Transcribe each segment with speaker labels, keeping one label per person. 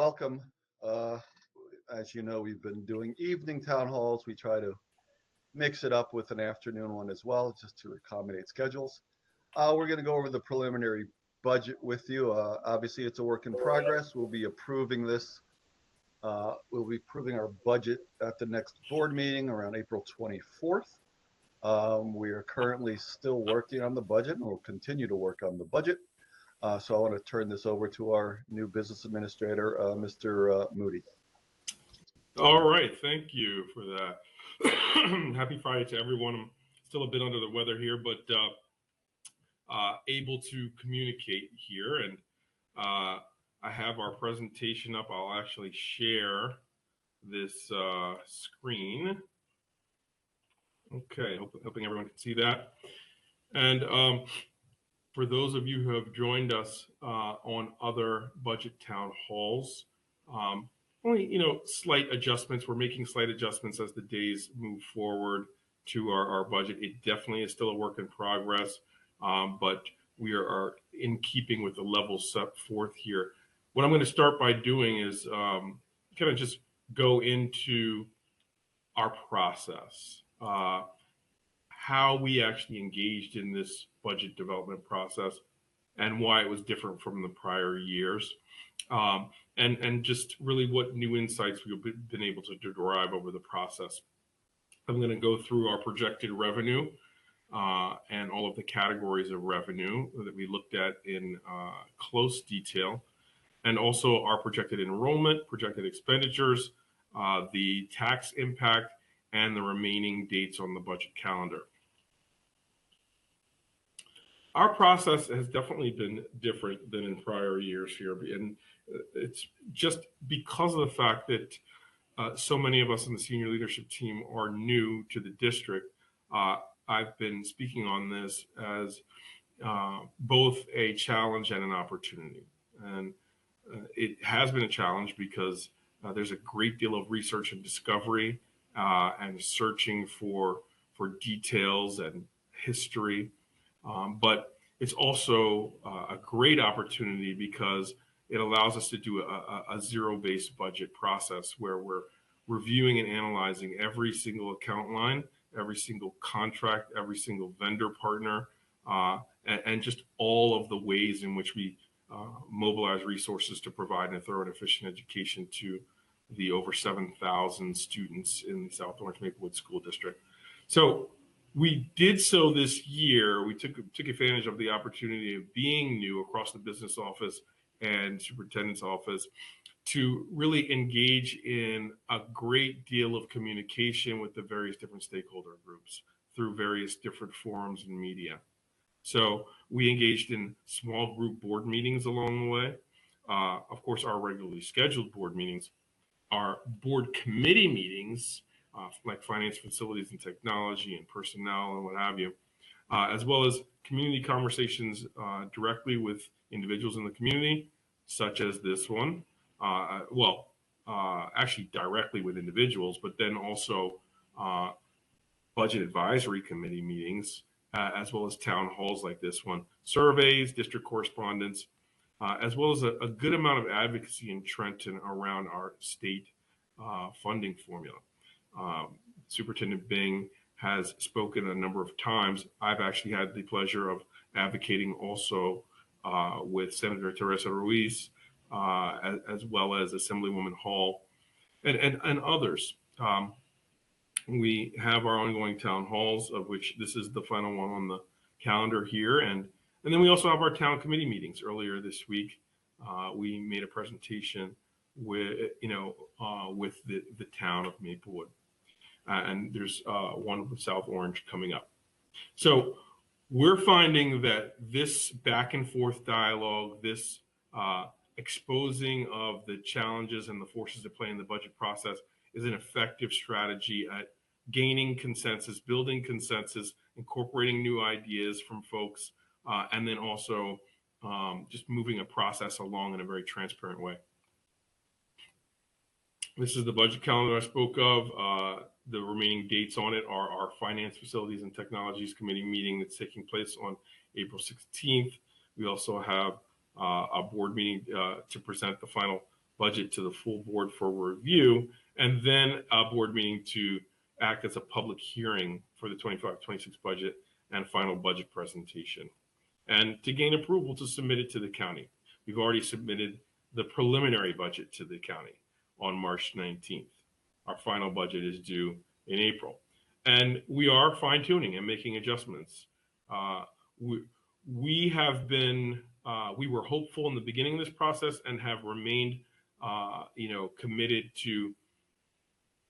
Speaker 1: welcome. As you know, we've been doing evening town halls. We try to mix it up with an afternoon one as well, just to accommodate schedules. We're going to go over the preliminary budget with you. Obviously, it's a work in progress. We'll be approving this. We'll be approving our budget at the next board meeting around April 24th. We are currently still working on the budget, and we'll continue to work on the budget. So I want to turn this over to our new business administrator, Mr. Moody.
Speaker 2: All right, thank you for that. Happy Friday to everyone. I'm still a bit under the weather here, but able to communicate here. And I have our presentation up. I'll actually share this screen. Okay, hoping everyone can see that. And for those of you who have joined us on other budget town halls, only, slight adjustments. We're making slight adjustments as the days move forward to our budget. It definitely is still a work in progress, but we are in keeping with the level set forth here. What I'm going to start by doing is kind of just go into our process, how we actually engaged in this budget development process and why it was different from the prior years. And just really what new insights we've been able to derive over the process. I'm going to go through our projected revenue and all of the categories of revenue that we looked at in close detail, and also our projected enrollment, projected expenditures, the tax impact, and the remaining dates on the budget calendar. Our process has definitely been different than in prior years here, and it's just because of the fact that so many of us in the senior leadership team are new to the district. I've been speaking on this as both a challenge and an opportunity. And it has been a challenge because there's a great deal of research and discovery and searching for details and history. But it's also a great opportunity because it allows us to do a zero-based budget process where we're reviewing and analyzing every single account line, every single contract, every single vendor partner, and just all of the ways in which we mobilize resources to provide a thorough and efficient education to the over 7,000 students in the South Orange Maplewood School District. So we did so this year. We took advantage of the opportunity of being new across the business office and superintendent's office to really engage in a great deal of communication with the various different stakeholder groups through various different forums and media. So we engaged in small group board meetings along the way. Of course, our regularly scheduled board meetings, our board committee meetings, like finance, facilities, and technology, and personnel, and what have you, as well as community conversations directly with individuals in the community, such as this one. Actually directly with individuals, but then also budget advisory committee meetings, as well as town halls like this one, surveys, district correspondence, as well as a good amount of advocacy in Trenton around our state funding formula. Superintendent Bing has spoken a number of times. I've actually had the pleasure of advocating also with Senator Teresa Ruiz, as well as Assemblywoman Hall and others. We have our ongoing town halls, of which this is the final one on the calendar here. And then we also have our town committee meetings. Earlier this week, we made a presentation with, with the town of Maplewood. And there's one with South Orange coming up. So we're finding that this back and forth dialogue, this exposing of the challenges and the forces at play in the budget process is an effective strategy at gaining consensus, building consensus, incorporating new ideas from folks, and then also just moving a process along in a very transparent way. This is the budget calendar I spoke of. The remaining dates on it are our Finance, Facilities, and Technologies Committee meeting that's taking place on April 16th. We also have a board meeting to present the final budget to the full board for review, and then a board meeting to act as a public hearing for the 25-26 budget and final budget presentation, and to gain approval to submit it to the county. We've already submitted the preliminary budget to the county on March 19th. Our final budget is due in April. And we are fine-tuning and making adjustments. We have been, we were hopeful in the beginning of this process and have remained, committed to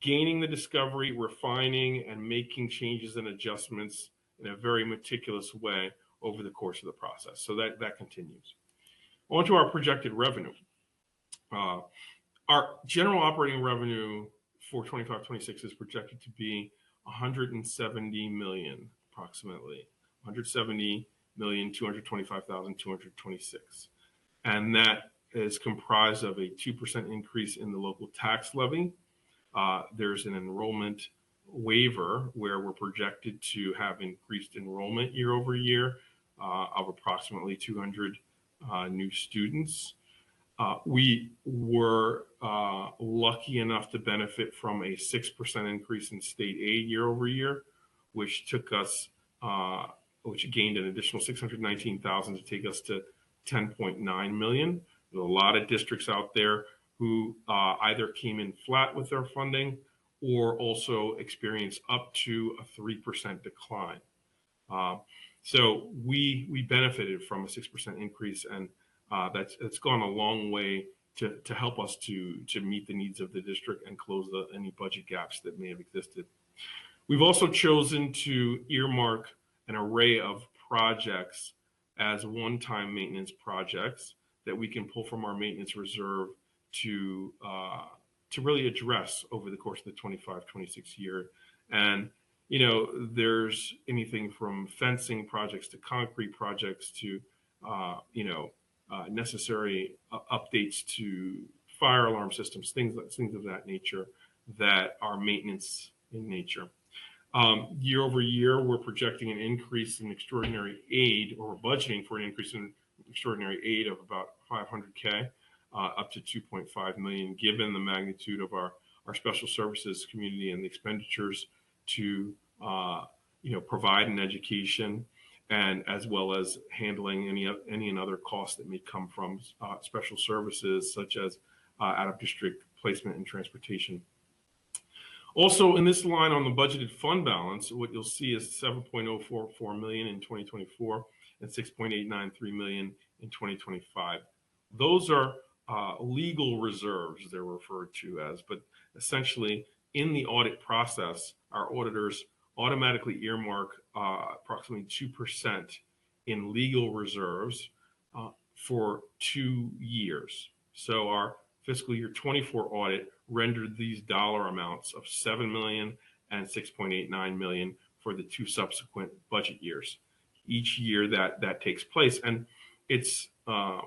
Speaker 2: gaining the discovery, refining, and making changes and adjustments in a very meticulous way over the course of the process. So that continues. On to our projected revenue. Our general operating revenue for 25-26 is projected to be 170 million, approximately 170,225,226, and that is comprised of a 2% increase in the local tax levy. There's an enrollment waiver where we're projected to have increased enrollment year over year of approximately 200 new students. We were lucky enough to benefit from a 6% increase in state aid year over year, which took us, which gained an additional 619,000 to take us to 10.9 million. There's a lot of districts out there who either came in flat with their funding or also experienced up to a 3% decline. So we benefited from a 6% increase, and that's gone a long way to help us to meet the needs of the district and close any budget gaps that may have existed. We've also chosen to earmark an array of projects as one-time maintenance projects that we can pull from our maintenance reserve to really address over the course of the 25-26 year. And there's anything from fencing projects to concrete projects to necessary updates to fire alarm systems, things of that nature that are maintenance in nature. Year over year, we're projecting an increase in extraordinary aid, or we're budgeting for an increase in extraordinary aid of about 500K up to 2.5 million, given the magnitude of our special services community and the expenditures to provide an education, and as well as handling any and other costs that may come from special services such as out-of-district placement and transportation. Also, in this line on the budgeted fund balance, what you'll see is 7.044 million in 2024 and 6.893 million in 2025. Those are legal reserves, they're referred to as, but essentially in the audit process, our auditors automatically earmark approximately 2% in legal reserves for 2 years. So our fiscal year 24 audit rendered these dollar amounts of 7 million and 6.89 million for the 2 subsequent budget years. Each year that takes place, and it's a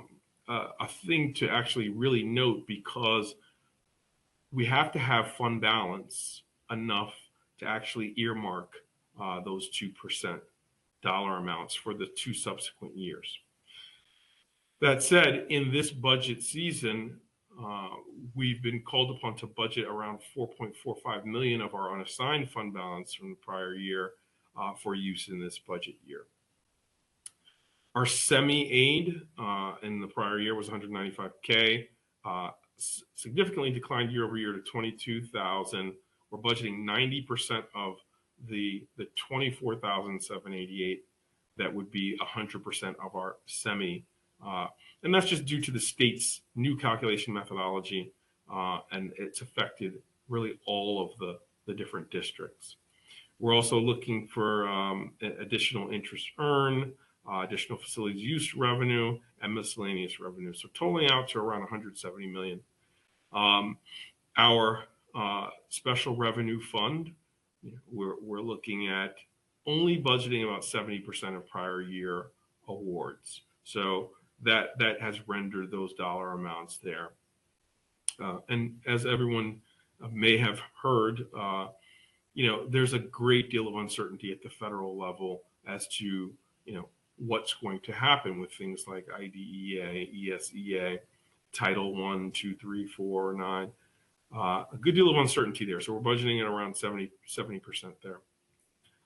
Speaker 2: thing to actually really note, because we have to have fund balance enough to actually earmark those 2% dollar amounts for the 2 subsequent years. That said, in this budget season, we've been called upon to budget around 4.45 million of our unassigned fund balance from the prior year for use in this budget year. Our semi-aid in the prior year was 195K, significantly declined year over year to 22,000. We're budgeting 90% of the 24,788 that would be 100% of our semi. And that's just due to the state's new calculation methodology, and it's affected really all of the different districts. We're also looking for additional interest earned, additional facilities use revenue, and miscellaneous revenue. So totaling out to around 170 million. Our special revenue fund, we're looking at only budgeting about 70% of prior year awards. So that has rendered those dollar amounts there. And as everyone may have heard, there's a great deal of uncertainty at the federal level as to, what's going to happen with things like IDEA, ESEA, Title 1, 2, 3, 4, 9. A good deal of uncertainty there. So we're budgeting at around 70% there.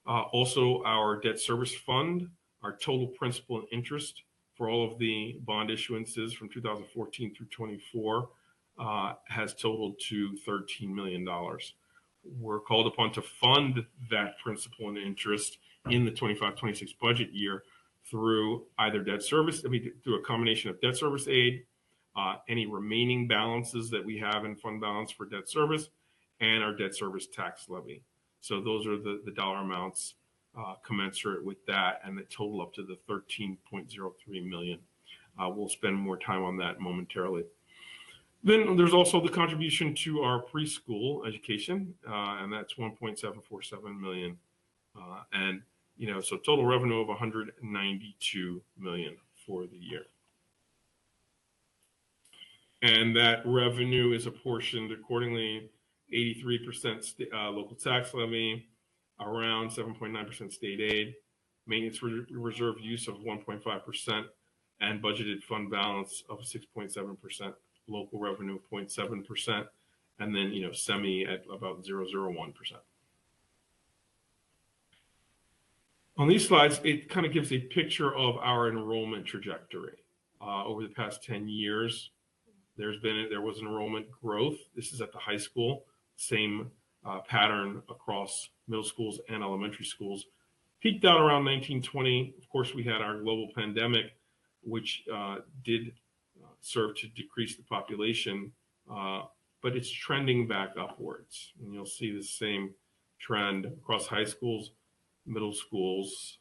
Speaker 2: Also, our debt service fund, our total principal and interest for all of the bond issuances from 2014 through 24 has totaled to $13 million. We're called upon to fund that principal and interest in the 25-26 budget year through either through a combination of debt service aid, any remaining balances that we have in fund balance for debt service, and our debt service tax levy. So those are the dollar amounts commensurate with that, and that total up to the $13.03 million. We'll spend more time on that momentarily. Then there's also the contribution to our preschool education, and that's $1.747 million. And so total revenue of $192 million for the year. And that revenue is apportioned accordingly: 83% local tax levy, around 7.9% state aid, maintenance reserve use of 1.5%, and budgeted fund balance of 6.7%, local revenue of 0.7%, and then semi at about 0.001%. On these slides, it kind of gives a picture of our enrollment trajectory over the past 10 years. There was enrollment growth. This is at the high school, same pattern across middle schools and elementary schools. Peaked out around 1920. Of course, we had our global pandemic, which did serve to decrease the population, but it's trending back upwards. And you'll see the same trend across high schools, middle schools,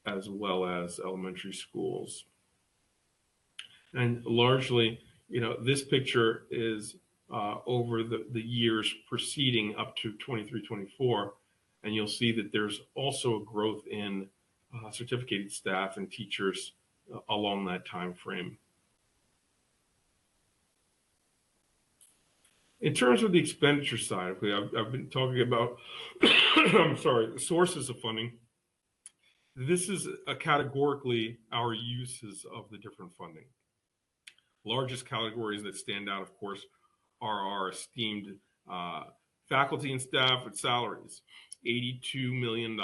Speaker 2: as well as elementary schools. And largely, this picture is over the years preceding up to 23-24, and you'll see that there's also a growth in certificated staff and teachers along that time frame. In terms of the expenditure side, I've been talking about the sources of funding. This is categorically our uses of the different funding. Largest categories that stand out, of course, are our esteemed faculty and staff at salaries, $82 million,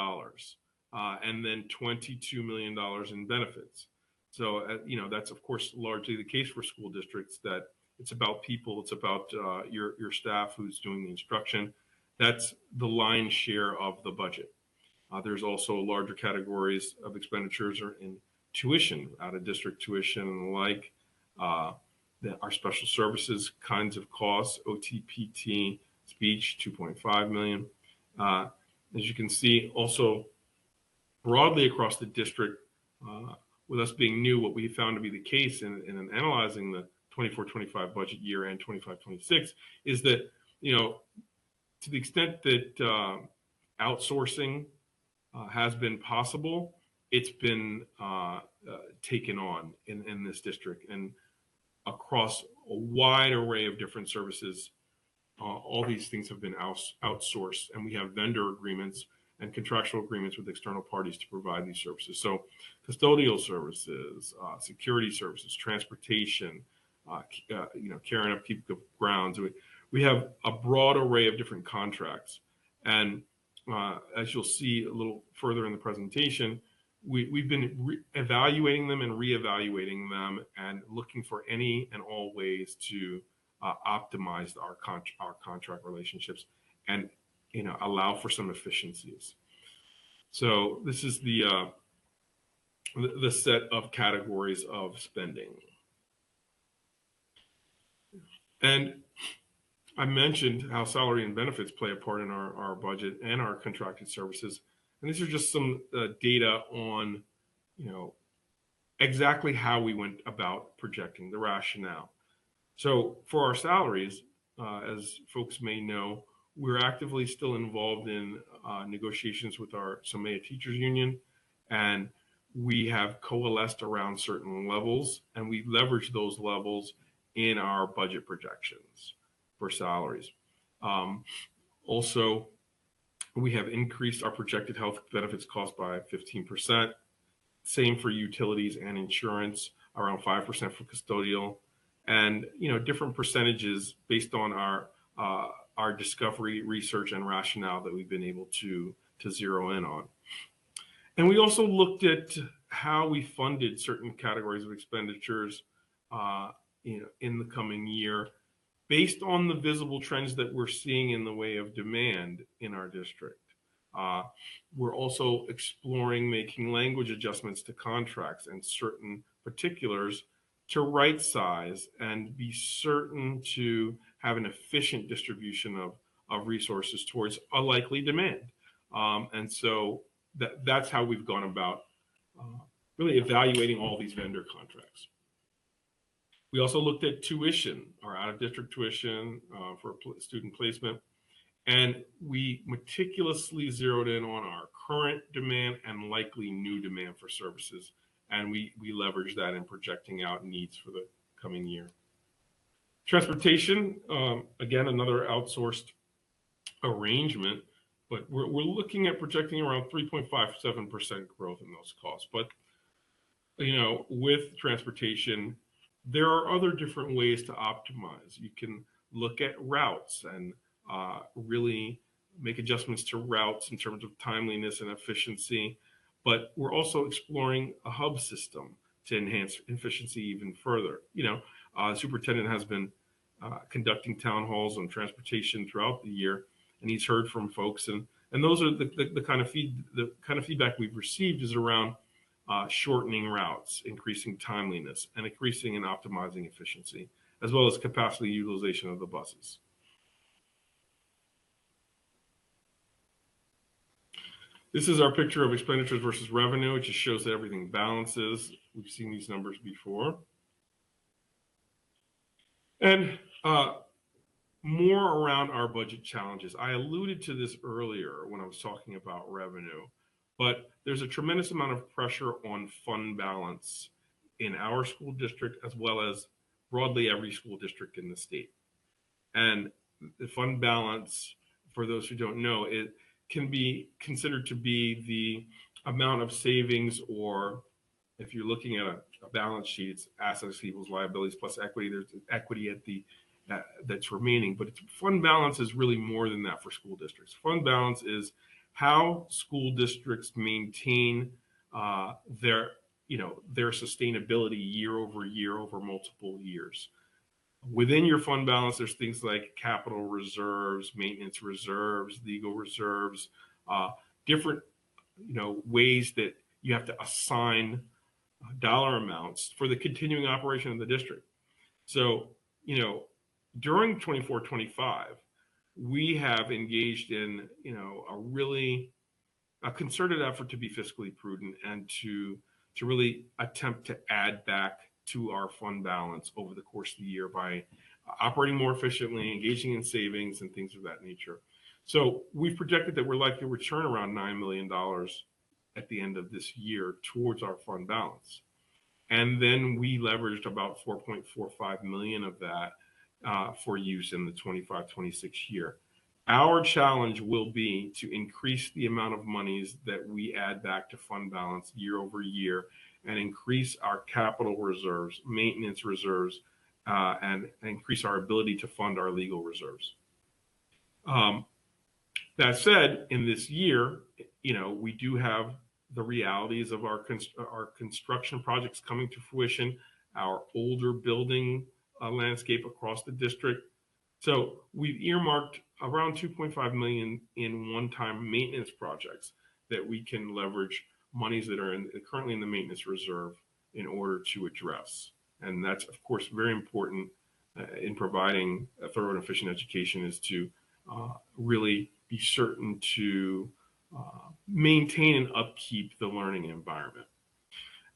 Speaker 2: and then $22 million in benefits. So, that's, of course, largely the case for school districts, that it's about people, it's about your staff who's doing the instruction. That's the lion's share of the budget. There's also larger categories of expenditures in tuition, out-of-district tuition and the like. Our special services kinds of costs, OT, PT, speech, $2.5 million. As you can see, also broadly across the district, with us being new, what we found to be the case in analyzing the 24-25 budget year and 25-26 is that, to the extent that outsourcing has been possible, it's been taken on in this district, and across a wide array of different services. All these things have been outsourced, and we have vendor agreements and contractual agreements with external parties to provide these services. So custodial services, security services, transportation, care and upkeep of grounds. We have a broad array of different contracts. And as you'll see a little further in the presentation, we've been evaluating them and reevaluating them and looking for any and all ways to optimize our contract relationships and allow for some efficiencies. So this is the set of categories of spending. And I mentioned how salary and benefits play a part in our budget and our contracted services. And these are just some data on, exactly how we went about projecting the rationale. So for our salaries, as folks may know, we're actively still involved in negotiations with our SOMEA Teachers Union, and we have coalesced around certain levels, and we leverage those levels in our budget projections for salaries. Also, we have increased our projected health benefits cost by 15%. Same for utilities and insurance, around 5% for custodial, and different percentages based on our discovery, research, and rationale that we've been able to zero in on. And we also looked at how we funded certain categories of expenditures in the coming year based on the visible trends that we're seeing in the way of demand in our district. We're also exploring making language adjustments to contracts and certain particulars to right size and be certain to have an efficient distribution of resources towards a likely demand. And so that's how we've gone about really evaluating all these vendor contracts. We also looked at tuition, or out-of-district tuition for student placement, and we meticulously zeroed in on our current demand and likely new demand for services, and we leveraged that in projecting out needs for the coming year. Transportation, again, another outsourced arrangement, but we're looking at projecting around 3.57% growth in those costs. But with transportation, there are other different ways to optimize. You can look at routes and really make adjustments to routes in terms of timeliness and efficiency. But we're also exploring a hub system to enhance efficiency even further. The superintendent has been conducting town halls on transportation throughout the year, and he's heard from folks, and those are the kind of feedback we've received is around shortening routes, increasing timeliness, and increasing and optimizing efficiency, as well as capacity utilization of the buses. This is our picture of expenditures versus revenue. It just shows that everything balances. We've seen these numbers before. And more around our budget challenges. I alluded to this earlier when I was talking about revenue, but there's a tremendous amount of pressure on fund balance in our school district, as well as broadly every school district in the state. And the fund balance, for those who don't know, it can be considered to be the amount of savings, or if you're looking at a balance sheet, it's assets equals liabilities plus equity. There's equity at the that's remaining, but fund balance is really more than that for school districts. Fund balance is how school districts maintain their sustainability year over year over multiple years. Within your fund balance, there's things like capital reserves, maintenance reserves, legal reserves, different ways that you have to assign dollar amounts for the continuing operation of the district. So during 24-25, we have engaged in a concerted effort to be fiscally prudent and to really attempt to add back to our fund balance over the course of the year by operating more efficiently, engaging in savings and things of that nature. So we've projected that we're likely to return around $9 million at the end of this year towards our fund balance. And then we leveraged about 4.45 million of that for use in the 25-26 year. Our challenge will be to increase the amount of monies that we add back to fund balance year over year and increase our capital reserves, maintenance reserves, and increase our ability to fund our legal reserves. That said, in this year, we do have the realities of our construction projects coming to fruition, our older building landscape across the district. So we've earmarked around 2.5 million in one-time maintenance projects that we can leverage monies that are currently in the maintenance reserve in order to address. And that's, of course, very important in providing a thorough and efficient education, is to really be certain to maintain and upkeep the learning environment.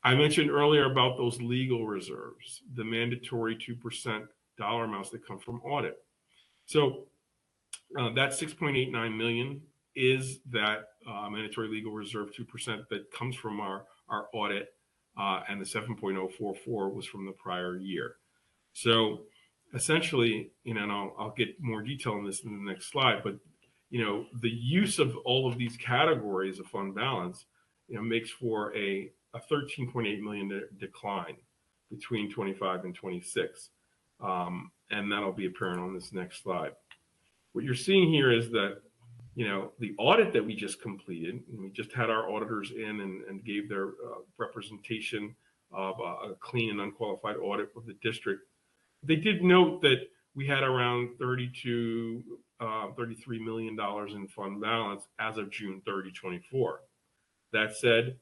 Speaker 2: I mentioned earlier about those legal reserves, the mandatory 2% dollar amounts that come from audit. So that 6.89 million is that mandatory legal reserve 2% that comes from our audit, and the 7.044 was from the prior year. So essentially, and I'll get more detail on this in the next slide, but the use of all of these categories of fund balance makes for a 13.8 million decline between 25 and 26. And that'll be apparent on this next slide. What you're seeing here is that, the audit that we just completed, and we just had our auditors in and gave their representation of a clean and unqualified audit of the district. They did note that we had around $33 million in fund balance as of June 30, 24. That said,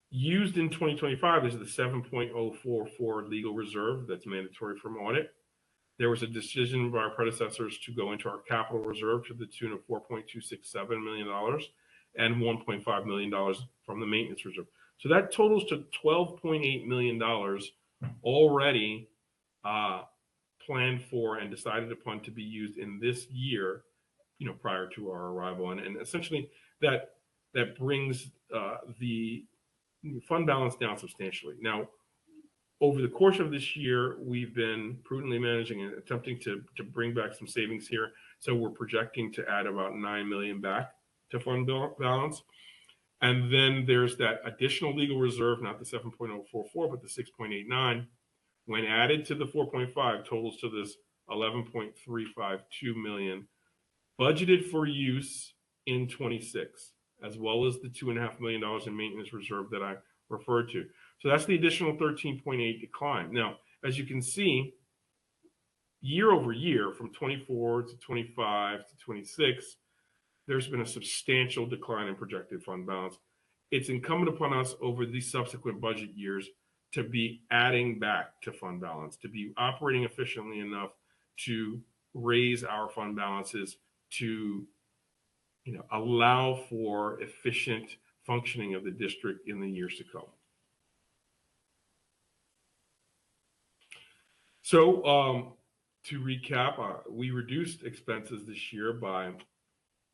Speaker 2: used in 2025 is the 7.044 legal reserve that's mandatory from audit. There was a decision by our predecessors to go into our capital reserve to the tune of $4.267 million and $1.5 million from the maintenance reserve. So that totals to $12.8 million already planned for and decided upon to be used in this year, prior to our arrival. And essentially that brings the fund balance down substantially. Now, over the course of this year, we've been prudently managing and attempting to bring back some savings here. So we're projecting to add about $9 million back to fund balance. And then there's that additional legal reserve, not the 7.044, but the 6.89. When added to the 4.5, totals to this 11.352 million, budgeted for use in 26, as well as the $2.5 million in maintenance reserve that I referred to. So that's the additional 13.8 decline. Now, as you can see, year over year, from 24 to 25 to 26, there's been a substantial decline in projected fund balance. It's incumbent upon us over these subsequent budget years to be adding back to fund balance, to be operating efficiently enough to raise our fund balances to allow for efficient functioning of the district in the years to come. So to recap, we reduced expenses this year by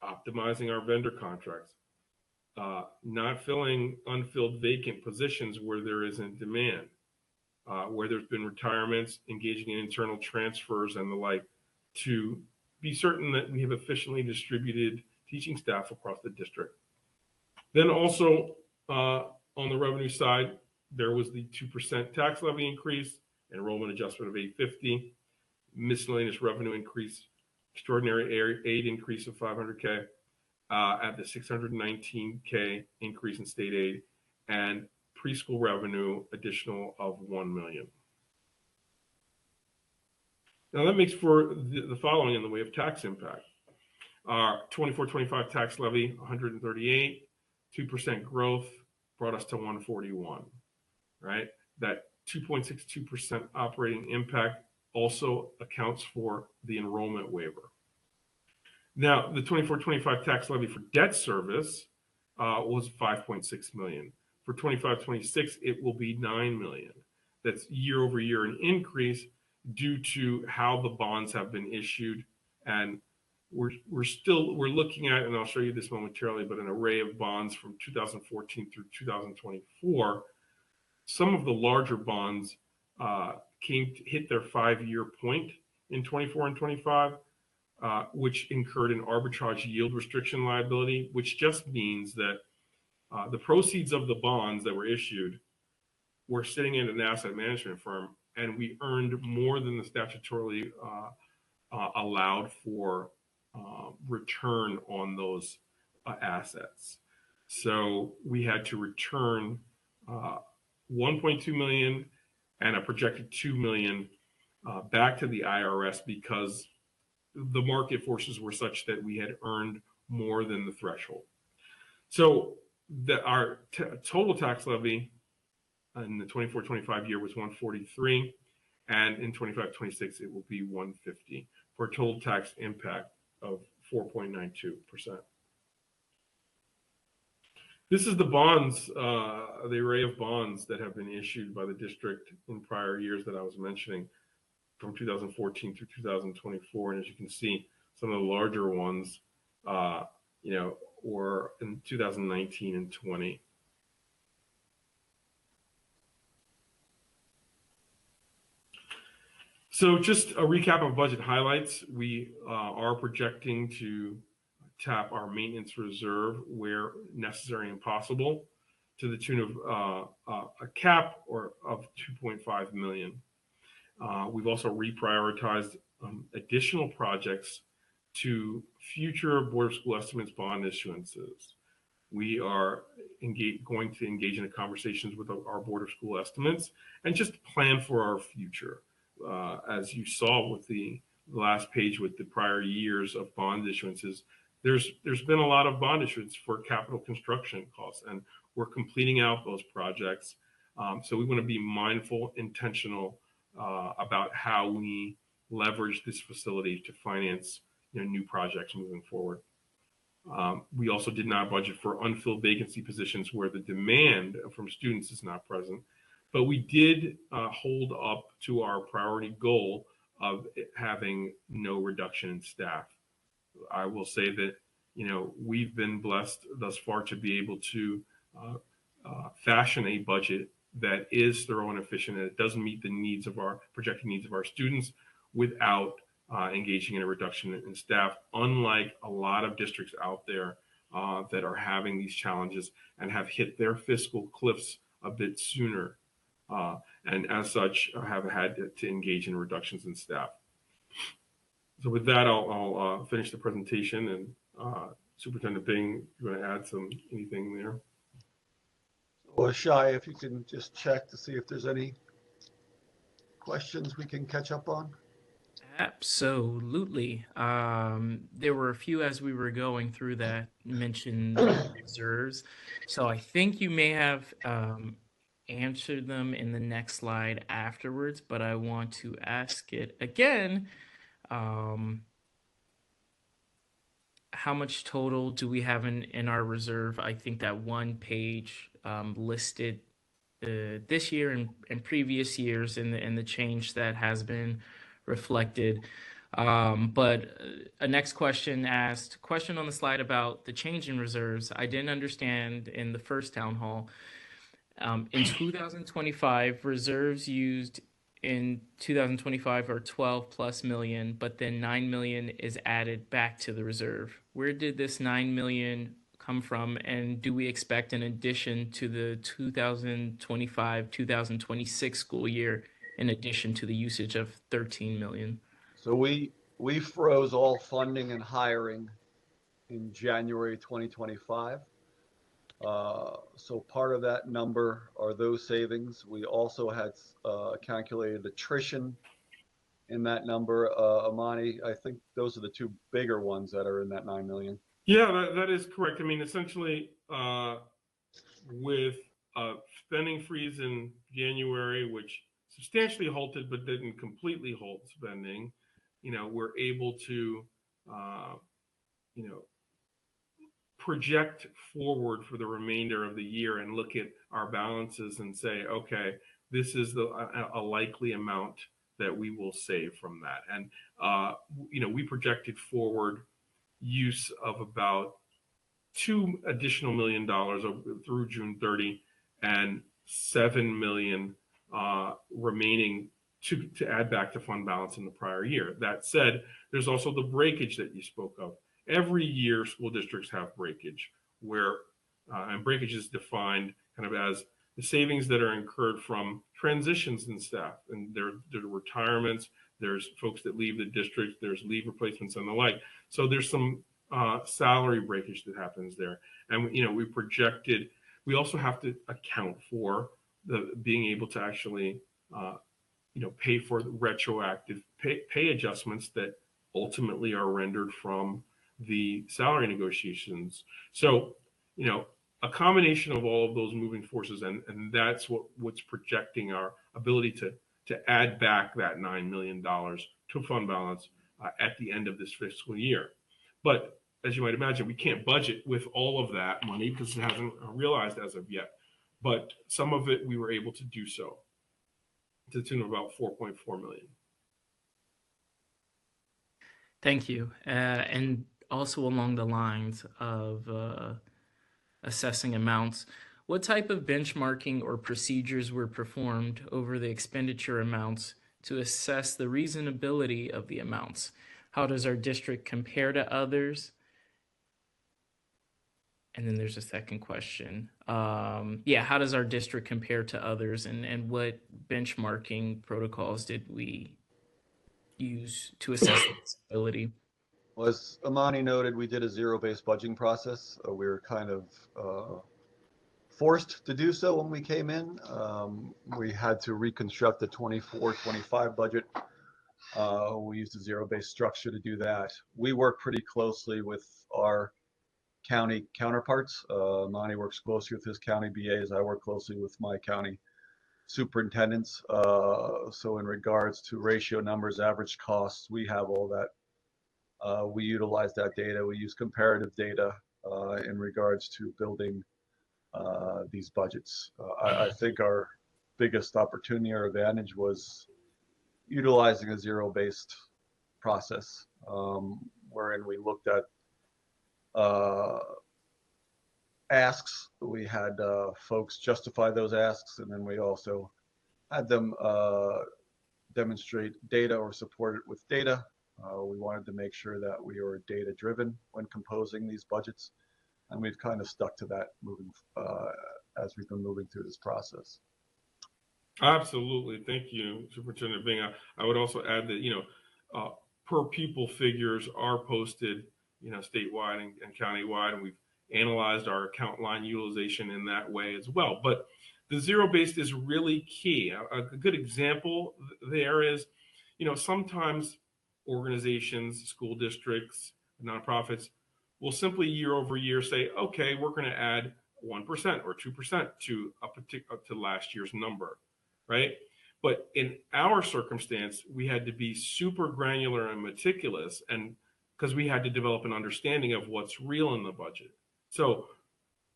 Speaker 2: optimizing our vendor contracts, not filling unfilled vacant positions where there isn't demand, where there's been retirements, engaging in internal transfers and the like, to be certain that we have efficiently distributed teaching staff across the district. Then also on the revenue side, there was the 2% tax levy increase, enrollment adjustment of $850, miscellaneous revenue increase, extraordinary aid increase of $500K, at the $619K increase in state aid, and preschool revenue additional of $1 million. Now that makes for the following in the way of tax impact. Our 24-25 tax levy, 138, 2% growth brought us to 141, right? That 2.62% operating impact also accounts for the enrollment waiver. Now, the 24-25 tax levy for debt service was $5.6 million. For 25-26, it will be $9 million. That's year over year an increase due to how the bonds have been issued. And we're looking at, and I'll show you this momentarily, but an array of bonds from 2014 through 2024. Some of the larger bonds hit their 5-year point in 24 and 25, which incurred an arbitrage yield restriction liability, which just means that the proceeds of the bonds that were issued were sitting in an asset management firm, and we earned more than the statutorily allowed for return on those assets. So we had to return 1.2 million and a projected 2 million back to the IRS because the market forces were such that we had earned more than the threshold. So our total tax levy in the 24-25 year was 143, and in 25-26 it will be 150 for a total tax impact of 4.92%. This is the bonds, the array of bonds that have been issued by the district in prior years that I was mentioning from 2014 through 2024. And as you can see, some of the larger ones, were in 2019 and 20. So just a recap of budget highlights. We are projecting to tap our maintenance reserve where necessary and possible to the tune of a cap of 2.5 million. We've also reprioritized additional projects to future Board of School Estimates bond issuances. We are going to engage in conversations with our Board of School Estimates and just plan for our future. As you saw with the last page with the prior years of bond issuances, there's been a lot of bond issuance for capital construction costs, and we're completing out those projects. So we want to be mindful, intentional about how we leverage this facility to finance new projects moving forward. We also did not budget for unfilled vacancy positions where the demand from students is not present, but we did hold up to our priority goal of having no reduction in staff. I will say that we've been blessed thus far to be able to fashion a budget that is thorough and efficient, and it does meet the needs of our projected needs of our students without engaging in a reduction in staff, unlike a lot of districts out there that are having these challenges and have hit their fiscal cliffs a bit sooner, and as such have had to engage in reductions in staff. So with that, I'll finish the presentation, and Superintendent Bing, you want to add anything there?
Speaker 1: Well, Shai, if you can just check to see if there's any questions we can catch up on.
Speaker 3: Absolutely. There were a few as we were going through that mentioned reserves. So I think you may have answered them in the next slide afterwards, but I want to ask it again. How much total do we have in our reserve? I think that one page listed this year and previous years and the change that has been reflected. But a next question asked, question on the slide about the change in reserves. I didn't understand in the first town hall. In 2025, reserves used in 2025 are 12 plus million, but then 9 million is added back to the reserve. Where did this 9 million come from, and do we expect an addition to the 2025-2026 school year in addition to the usage of 13 million?
Speaker 1: So we froze all funding and hiring in January 2025. So part of that number are those savings. We also had calculated attrition in that number. Amani, I think those are the two bigger ones that are in that 9 million.
Speaker 2: Yeah, that is correct. I mean, essentially, with spending freeze in January, which substantially halted but didn't completely halt spending, we're able to, project forward for the remainder of the year and look at our balances and say, okay, this is a likely amount that we will save from that. And, we projected forward use of about $2 additional million through June 30 and $7 million remaining to add back to fund balance in the prior year. That said, there's also the breakage that you spoke of. Every year, school districts have breakage, and breakage is defined kind of as the savings that are incurred from transitions in staff, and there are retirements, there's folks that leave the district, there's leave replacements and the like. So there's some salary breakage that happens there, and we projected. We also have to account for being able to actually pay for the retroactive pay adjustments that ultimately are rendered from the salary negotiations. So, a combination of all of those moving forces, and that's what's projecting our ability to add back that $9 million to fund balance at the end of this fiscal year. But as you might imagine, we can't budget with all of that money because it hasn't realized as of yet. But some of it we were able to do so to the tune of about $4.4 million.
Speaker 3: Thank you. And also along the lines of assessing amounts, what type of benchmarking or procedures were performed over the expenditure amounts to assess the reasonability of the amounts? How does our district compare to others? And then there's a second question. Yeah, how does our district compare to others, and what benchmarking protocols did we use to assess its ability?
Speaker 1: Well, as Amani noted, we did a zero-based budgeting process. We were kind of forced to do so when we came in. We had to reconstruct the 24-25 budget. We used a zero-based structure to do that. We work pretty closely with our county counterparts. Monty works closely with his county BAs. I work closely with my county superintendents. So in regards to ratio numbers, average costs, we have all that. We utilize that data. We use comparative data in regards to building these budgets. I think our biggest opportunity or advantage was utilizing a zero-based process, wherein we looked at asks. We had folks justify those asks, and then we also had them demonstrate data or support it with data. We wanted to make sure that we were data driven when composing these budgets, and we've kind of stuck to that moving as we've been moving through this process.
Speaker 2: Absolutely. Thank you, Superintendent Bing. I would also add that, per pupil figures are posted, statewide and countywide, and we've analyzed our account line utilization in that way as well. But the zero-based is really key. A good example there is, sometimes organizations, school districts, nonprofits will simply year over year say, okay, we're going to add 1% or 2% to to last year's number, right? But in our circumstance, we had to be super granular and meticulous, and because we had to develop an understanding of what's real in the budget. So,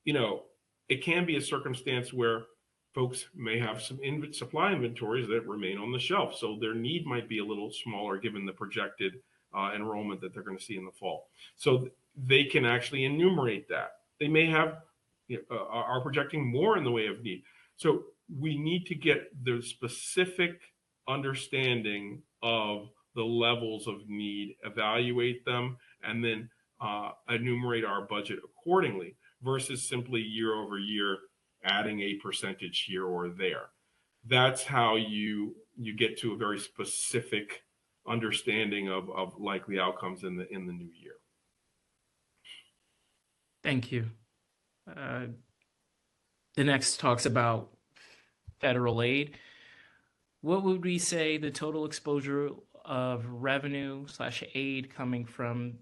Speaker 2: it can be a circumstance where folks may have some supply inventories that remain on the shelf. So their need might be a little smaller given the projected enrollment that they're going to see in the fall. So they can actually enumerate that. They may have, are projecting more in the way of need. So we need to get the specific understanding of the levels of need, evaluate them, and then enumerate our budget accordingly versus simply year over year adding a percentage here or there. That's how you get to a very specific understanding of likely outcomes in the new year.
Speaker 3: Thank you. The next talks about federal aid. What would we say the total exposure of revenue / aid coming from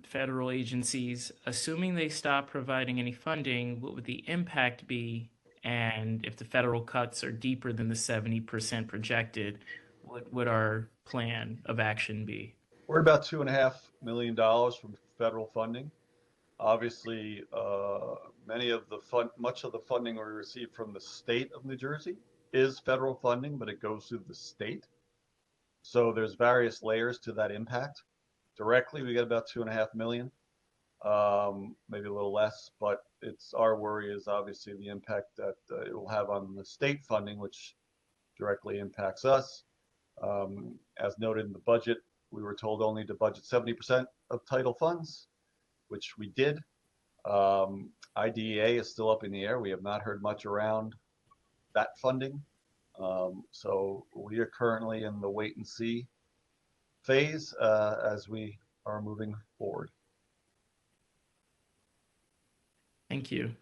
Speaker 3: federal agencies, assuming they stop providing any funding, what would the impact be? And if the federal cuts are deeper than the 70% projected, what would our plan of action be?
Speaker 1: We're about $2.5 million from federal funding. Obviously, much of the funding we receive from the state of New Jersey is federal funding, but it goes through the state. So there's various layers to that impact. Directly, we get about $2.5 million, maybe a little less, but our worry is obviously the impact that it will have on the state funding, which directly impacts us. As noted in the budget, we were told only to budget 70% of title funds, which we did. IDEA is still up in the air. We have not heard much around that funding. So we are currently in the wait and see phase as we are moving forward.
Speaker 3: Thank you.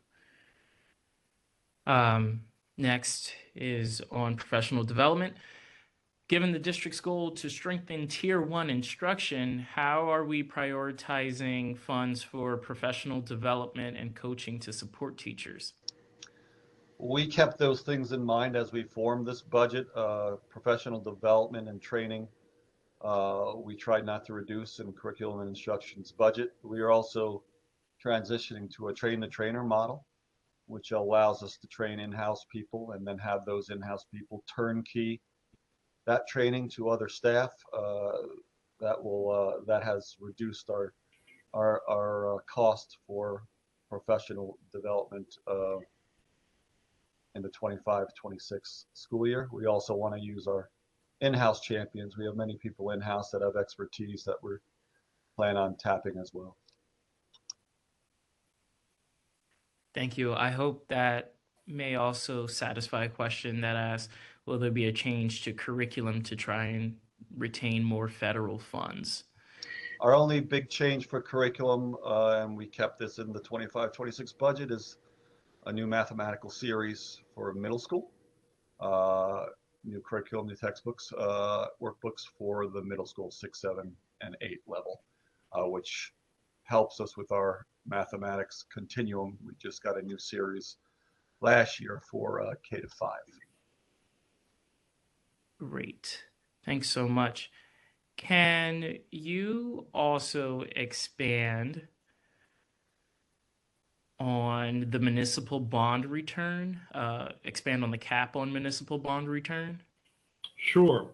Speaker 3: Next is on professional development. Given the district's goal to strengthen Tier 1 instruction, how are we prioritizing funds for professional development and coaching to support teachers?
Speaker 1: We kept those things in mind as we formed this budget, professional development and training. We tried not to reduce in curriculum and instruction's budget. We are also transitioning to a train-the-trainer model, which allows us to train in-house people and then have those in-house people turnkey that training to other staff. That has reduced our cost for professional development in the 25-26 school year. We also want to use our in-house champions. We have many people in-house that have expertise that we plan on tapping as well.
Speaker 3: Thank you. I hope that may also satisfy a question that asks, will there be a change to curriculum to try and retain more federal funds?
Speaker 1: Our only big change for curriculum, and we kept this in the 25-26 budget, is a new mathematical series for middle school. New curriculum, new textbooks, workbooks for the middle school 6, 7, and 8 level, which helps us with our mathematics continuum. We just got a new series last year for K to 5.
Speaker 3: Great. Thanks so much. Can you also expand on the municipal bond return? Expand on the cap on municipal bond return?
Speaker 2: Sure.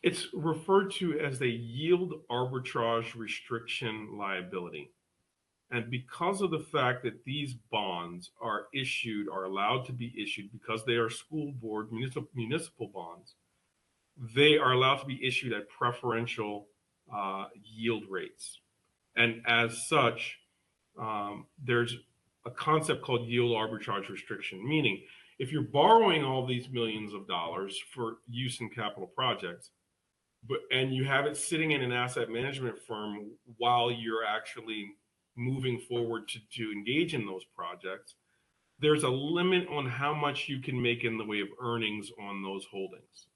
Speaker 2: It's referred to as the yield arbitrage restriction liability. And because of the fact that these bonds are allowed to be issued because they are school board municipal bonds, they are allowed to be issued at preferential yield rates. And as such, there's a concept called yield arbitrage restriction, meaning if you're borrowing all these millions of dollars for use in capital projects, and you have it sitting in an asset management firm while you're actually moving forward to engage in those projects, there's a limit on how much you can make in the way of earnings on those holdings.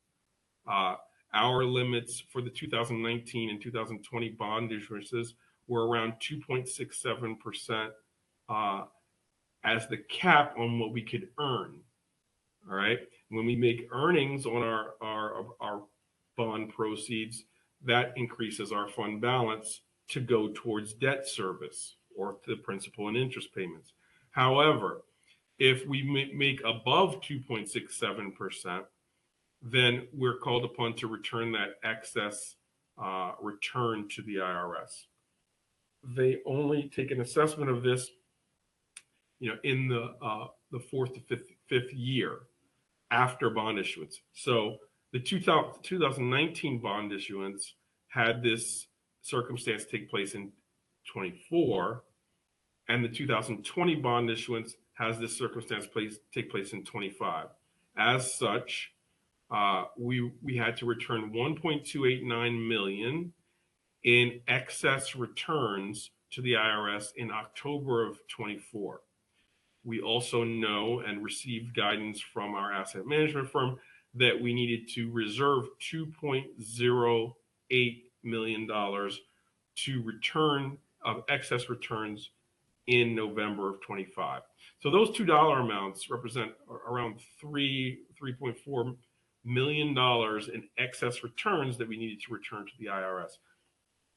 Speaker 2: Our limits for the 2019 and 2020 bond issuances were around 2.67% as the cap on what we could earn. All right. When we make earnings on our bond proceeds, that increases our fund balance to go towards debt service or to principal and interest payments. However, if we make above 2.67%, then we're called upon to return that excess return to the IRS. They only take an assessment of this, in the fourth to fifth year after bond issuance. So the 2019 bond issuance had this circumstance take place in 24, and the 2020 bond issuance has this circumstance take place in 25. As such, we had to return 1.289 million in excess returns to the IRS in October of 24. We also know and received guidance from our asset management firm that we needed to reserve $2.08 million to return of excess returns in November of 25. So those $2 amounts represent around $3.4 million in excess returns that we needed to return to the IRS.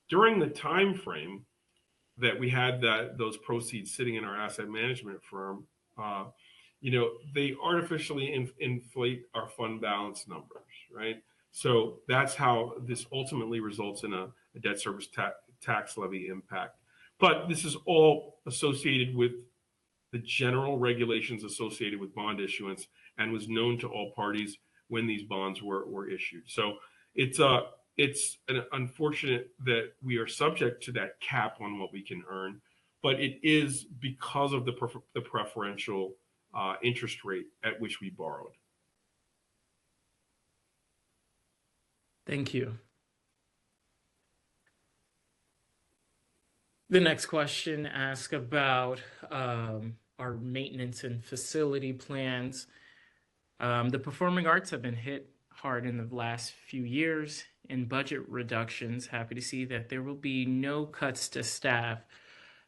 Speaker 2: During the time frame that we had those proceeds sitting in our asset management firm, they artificially inflate our fund balance numbers, right? So that's how this ultimately results in a debt service tax levy impact. But this is all associated with the general regulations associated with bond issuance and was known to all parties when these bonds were issued. So it's unfortunate that we are subject to that cap on what we can earn, but it is because of the preferential interest rate at which we borrowed.
Speaker 3: Thank you. The next question asks about our maintenance and facility plans. The performing arts have been hit hard in the last few years in budget reductions. Happy to see that there will be no cuts to staff.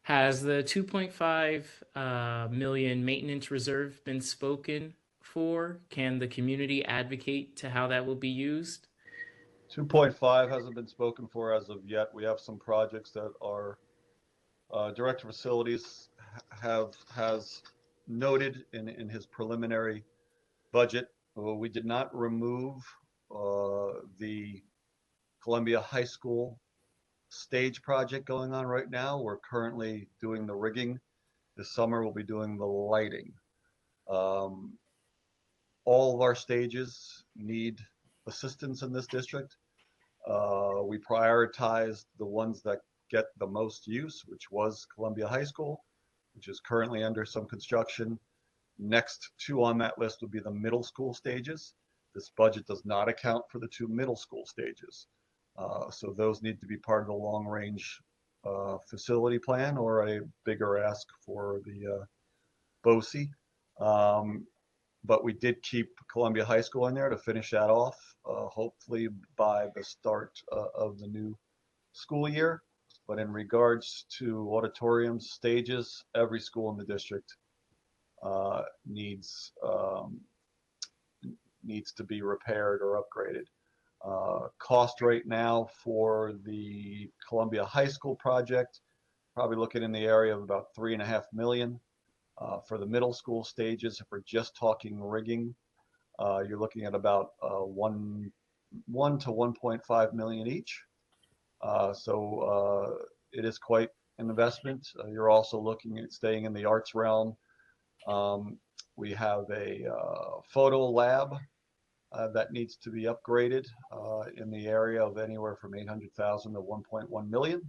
Speaker 3: Has the 2.5 million maintenance reserve been spoken for? Can the community advocate to how that will be used?
Speaker 1: 2.5 hasn't been spoken for as of yet. We have some projects that our director of facilities has noted in his preliminary budget. We did not remove the Columbia High School stage project going on right now. We're currently doing the rigging. This summer we'll be doing the lighting. All of our stages need assistance in this district. We prioritized the ones that get the most use, which was Columbia High School. which is currently under some construction. Next two on that list would be the middle school stages. This budget does not account for the two middle school stages. So those need to be part of the long range facility plan or a bigger ask for the BOCE. But we did keep Columbia High School in there to finish that off, hopefully by the start of the new school year. But in regards to auditoriums, stages, every school in the district needs to be repaired or upgraded. Cost right now for the Columbia High School project, probably looking in the area of about $3.5 million. For the middle school stages, if we're just talking rigging, you're looking at about one to 1.5 million each. So it is quite an investment. You're also looking at staying in the arts realm. We have a photo lab that needs to be upgraded in the area of anywhere from 800,000 to 1.1 million.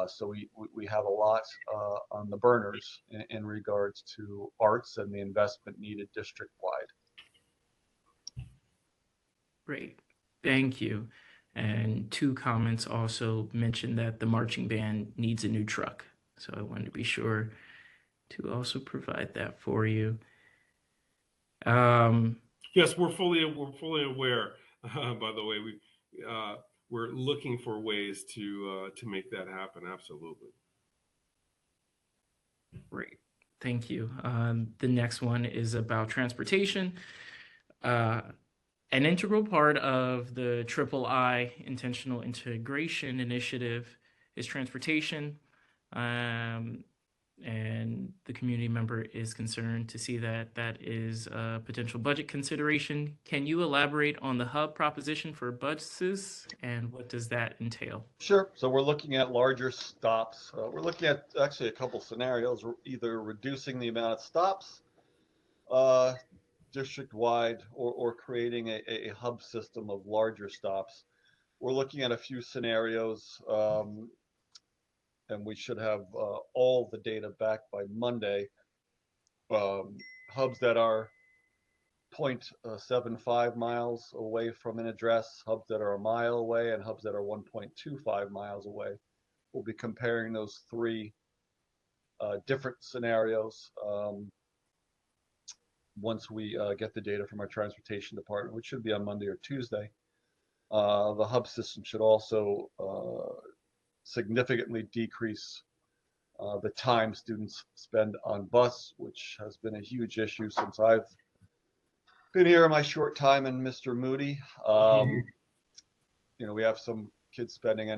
Speaker 1: So we have a lot on the burners in regards to arts and the investment needed district-wide.
Speaker 3: Great, thank you. And two comments also mentioned that the marching band needs a new truck. So I wanted to be sure to also provide that for you.
Speaker 2: Yes, we're fully aware. By the way, we're looking for ways to make that happen. Absolutely.
Speaker 3: Great, thank you. The next one is about transportation. An integral part of the III Intentional Integration Initiative is transportation, and the community member is concerned to see that that is a potential budget consideration. Can you elaborate on the hub proposition for buses and what does that entail?
Speaker 1: Sure. So we're looking at larger stops. We're looking at actually a couple scenarios. We're either reducing the amount of stops district-wide or creating a hub system of larger stops. We're looking at a few scenarios, and we should have all the data back by Monday. Hubs that are 0.75 miles away from an address, hubs that are a mile away, and hubs that are 1.25 miles away. We'll be comparing those three different scenarios once we get the data from our transportation department, which should be on Monday or Tuesday. The hub system should also significantly decrease the time students spend on bus, which has been a huge issue since I've been here in my short time in Mr. Moody. We have some kids spending can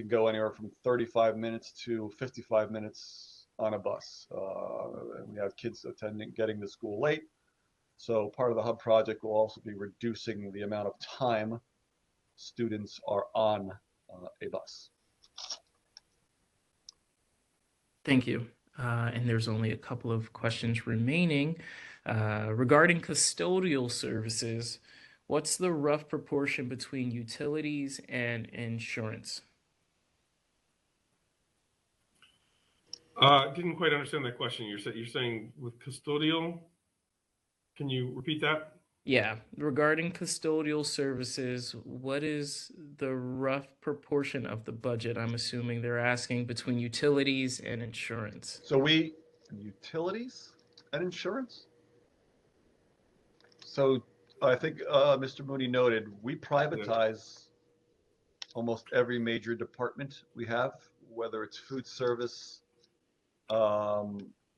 Speaker 1: go anywhere from 35 minutes to 55 minutes on a bus. And we have kids getting to school late. So part of the hub project will also be reducing the amount of time students are on a bus.
Speaker 3: Thank you. And there's only a couple of questions remaining. Regarding custodial services, what's the rough proportion between utilities and insurance?
Speaker 2: Didn't quite understand that question. You're saying with custodial? Can you repeat that?
Speaker 3: Yeah, regarding custodial services, what is the rough proportion of the budget? I'm assuming they're asking between utilities and insurance.
Speaker 1: So utilities and insurance? So I think Mr. Mooney noted, we privatize almost every major department we have, whether it's food service,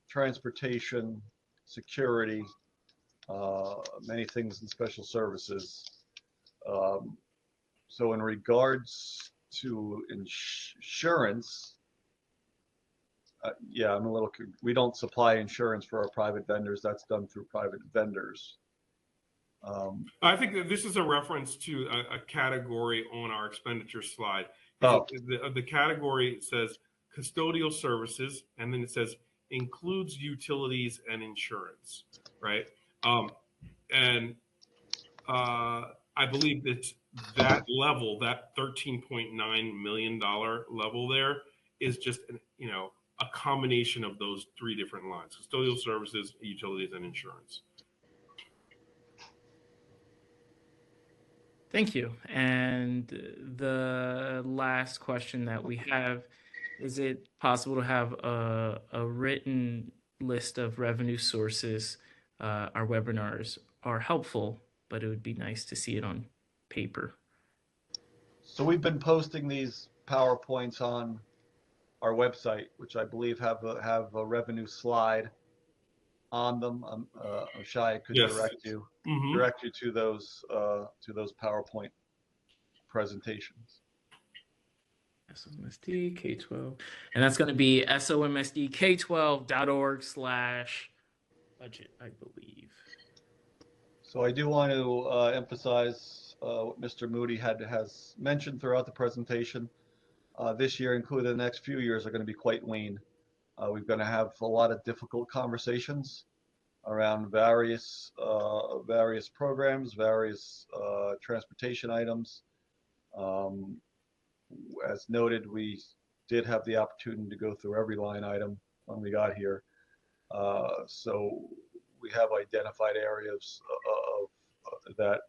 Speaker 1: transportation, security, many things in special services. So in regards to insurance, yeah, we don't supply insurance for our private vendors. That's done through private vendors.
Speaker 2: I think that this is a reference to a category on our expenditure slide.
Speaker 1: Oh.
Speaker 2: The category says custodial services, and then it says includes utilities and insurance, right? And I believe that level, that $13.9 million level there, is just a combination of those three different lines: custodial services, utilities, and insurance.
Speaker 3: Thank you. And the last question that we have, is it possible to have a written list of revenue sources? Our webinars are helpful, but it would be nice to see it on paper.
Speaker 1: So we've been posting these PowerPoints on our website, which I believe have a revenue slide on them. Shai could
Speaker 2: Yes.
Speaker 1: direct you to those PowerPoint presentations.
Speaker 3: SOMSD K-12, and that's going to be somsdk12.org/budget, I believe.
Speaker 1: So I do want to emphasize what Mr. Moody has mentioned throughout the presentation. This year, including the next few years, are going to be quite lean. We're going to have a lot of difficult conversations around various programs, various transportation items. As noted, we did have the opportunity to go through every line item when we got here. So we have identified areas that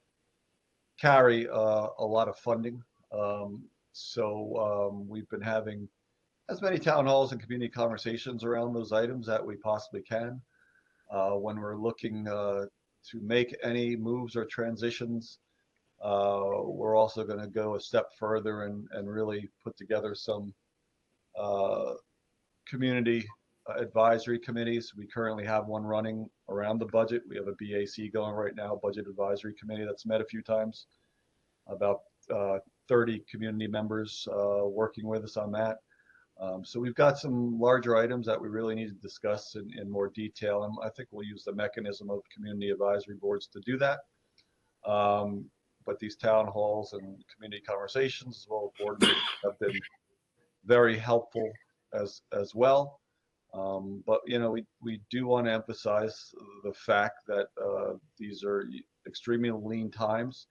Speaker 1: carry a lot of funding. We've been having as many town halls and community conversations around those items that we possibly can. When we're looking to make any moves or transitions, we're also going to go a step further and really put together some community advisory committees. We currently have one running around the budget. We have a BAC going right now, Budget Advisory Committee, that's met a few times. About 30 community members working with us on that. So we've got some larger items that we really need to discuss in more detail, and I think we'll use the mechanism of community advisory boards to do that. But these town halls and community conversations, as well as board meetings, have been very helpful as well. But we do want to emphasize the fact that these are extremely lean times.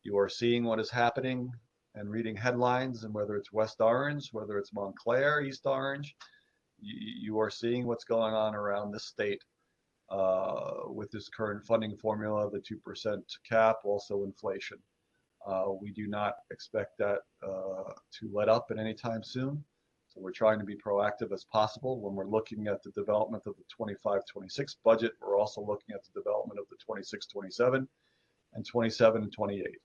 Speaker 1: You are seeing what is happening and reading headlines, and whether it's West Orange, whether it's Montclair, East Orange, you are seeing what's going on around the state with this current funding formula, the 2% cap, also inflation. We do not expect that to let up at any time soon. So we're trying to be proactive as possible. When we're looking at the development of the 25-26 budget, we're also looking at the development of the 26-27 and 27 and 28.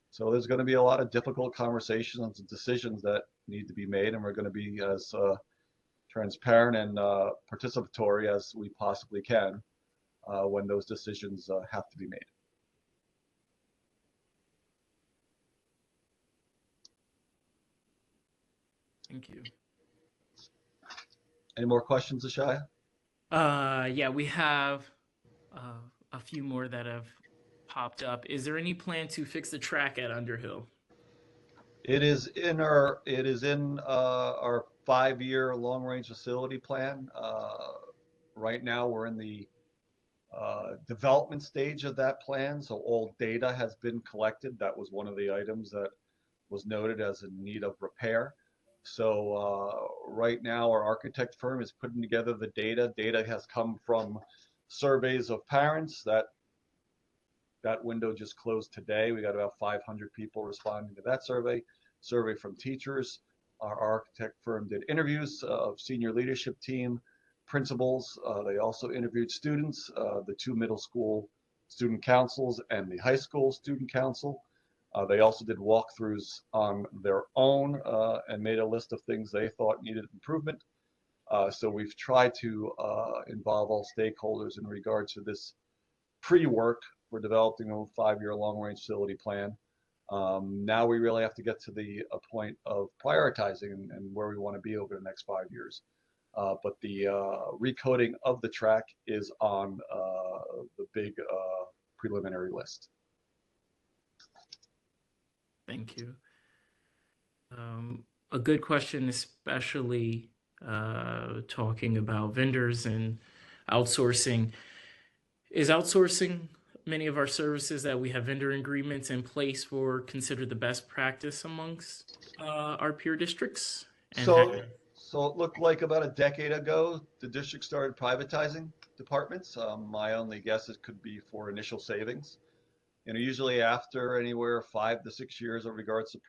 Speaker 1: So there's going to be a lot of difficult conversations and decisions that need to be made, and we're going to be as transparent and participatory as we possibly can when those decisions have to be made.
Speaker 3: Thank you.
Speaker 1: Any more questions, Ashaya?
Speaker 3: Yeah, we have a few more that have popped up. Is there any plan to fix the track at Underhill?
Speaker 1: It is in our 5-year long-range facility plan. Right now, we're in the development stage of that plan, so all data has been collected. That was one of the items that was noted as in need of repair. So right now, our architect firm is putting together the data. Data has come from surveys of parents. That window just closed today. We got about 500 people responding to that survey. Survey from teachers. Our architect firm did interviews of senior leadership team, principals. They also interviewed students, the 2 middle school student councils and the high school student council. They also did walkthroughs on their own and made a list of things they thought needed improvement. So we've tried to involve all stakeholders in regard to this pre-work for developing a 5-year long-range facility plan. Now we really have to get to the point of prioritizing and where we want to be over the next 5 years. But the recoding of the track is on the big preliminary list.
Speaker 3: Thank you. A good question, especially talking about vendors and outsourcing. Is outsourcing many of our services that we have vendor agreements in place for considered the best practice amongst our peer districts? And
Speaker 1: So it looked like about a decade ago, the district started privatizing departments. My only guess is could be for initial savings. Usually after anywhere 5 to 6 years in regards to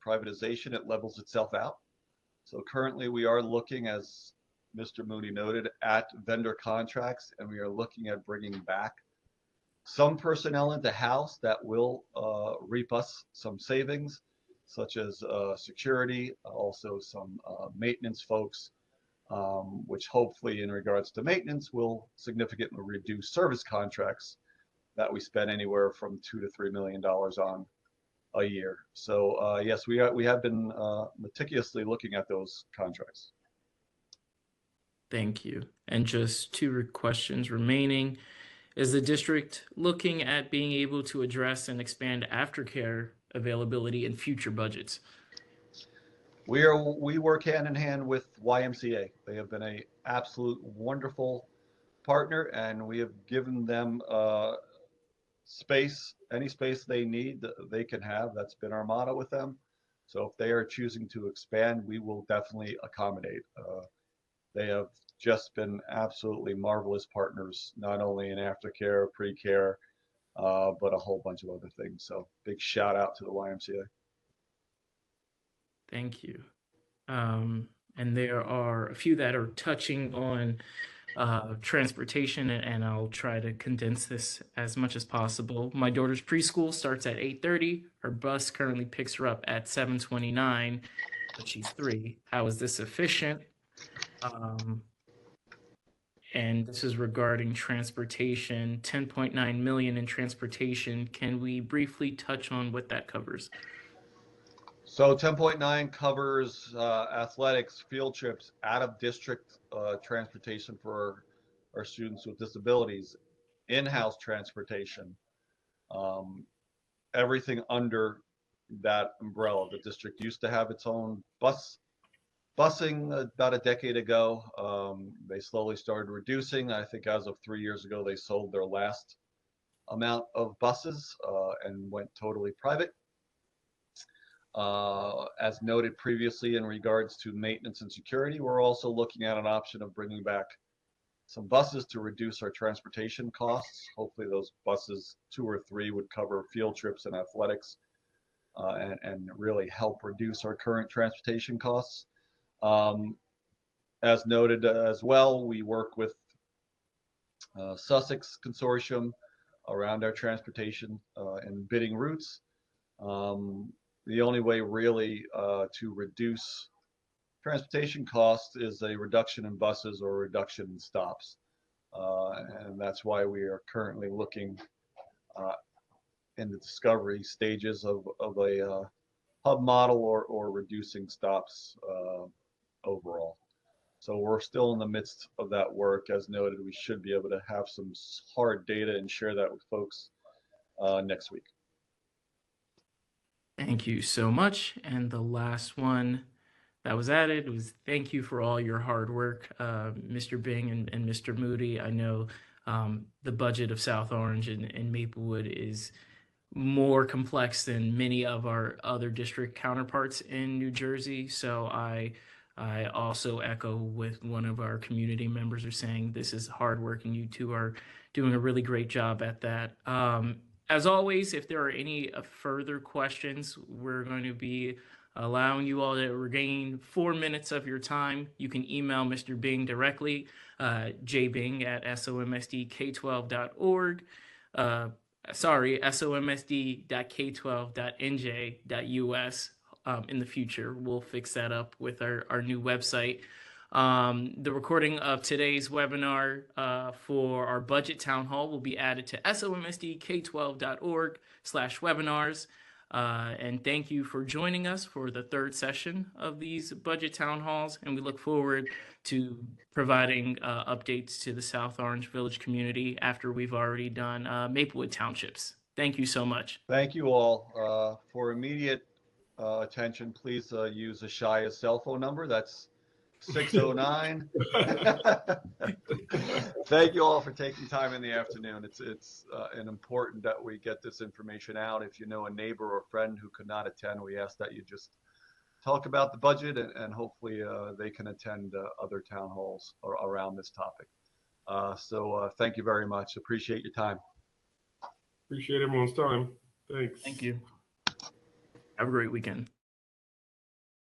Speaker 1: privatization, it levels itself out. So currently we are looking, as Mr. Mooney noted, at vendor contracts, and we are looking at bringing back some personnel into house that will reap us some savings, such as security, also some maintenance folks, which hopefully in regards to maintenance will significantly reduce service contracts that we spend anywhere from $2 to $3 million on a year. So yes, we have been meticulously looking at those contracts.
Speaker 3: Thank you. And just two questions remaining. Is the district looking at being able to address and expand aftercare availability in future budgets?
Speaker 1: We work hand in hand with YMCA. They have been a absolute wonderful partner, and we have given them space, any space they need, they can have. That's been our motto with them. So if they are choosing to expand, we will definitely accommodate. They have just been absolutely marvelous partners, not only in aftercare, pre-care, but a whole bunch of other things. So big shout out to the YMCA.
Speaker 3: Thank you. And there are a few that are touching on transportation, and I'll try to condense this as much as possible. My daughter's preschool starts at 8:30. Her bus currently picks her up at 7:29, but she's 3. How is this efficient? And this is regarding transportation, 10.9 million in transportation. Can we briefly touch on what that covers?
Speaker 1: So 10.9 covers athletics, field trips, out of district transportation for our students with disabilities, in-house transportation, everything under that umbrella. The district used to have its own busing about a decade ago. They slowly started reducing. I think as of 3 years ago, they sold their last amount of buses and went totally private. As noted previously in regards to maintenance and security, we're also looking at an option of bringing back some buses to reduce our transportation costs. Hopefully those buses, 2 or 3, would cover field trips and athletics and really help reduce our current transportation costs. As noted as well, we work with Sussex Consortium around our transportation and bidding routes. The only way really to reduce transportation costs is a reduction in buses or a reduction in stops. And that's why we are currently looking in the discovery stages of a hub model or reducing stops overall. So we're still in the midst of that work. As noted, we should be able to have some hard data and share that with folks next week.
Speaker 3: Thank you so much. And the last one that was added was thank you for all your hard work, Mr. Bing and Mr. Moody. I know the budget of South Orange and Maplewood is more complex than many of our other district counterparts in New Jersey. So I also echo with one of our community members are saying this is hard work, and you two are doing a really great job at that. As always, if there are any further questions, we're going to be allowing you all to regain 4 minutes of your time. You can email Mr. Bing directly, jbing@somsdk12.org. somsd.k12.nj.us. In the future, we'll fix that up with our new website. The recording of today's webinar for our budget town hall will be added to somsdk12.org/webinars. And thank you for joining us for the 3rd session of these budget town halls. And we look forward to providing updates to the South Orange Village community after we've already done Maplewood Townships. Thank you so much.
Speaker 1: Thank you all. For immediate attention, please use Ashaya's cell phone number. That's 609. Thank you all for taking time in the afternoon. It's important that we get this information out. If you know a neighbor or friend who could not attend, we ask that you just talk about the budget, and hopefully they can attend other town halls around this topic. So thank you very much. Appreciate your time.
Speaker 2: Appreciate everyone's time. Thanks.
Speaker 3: Thank you. Have a great weekend.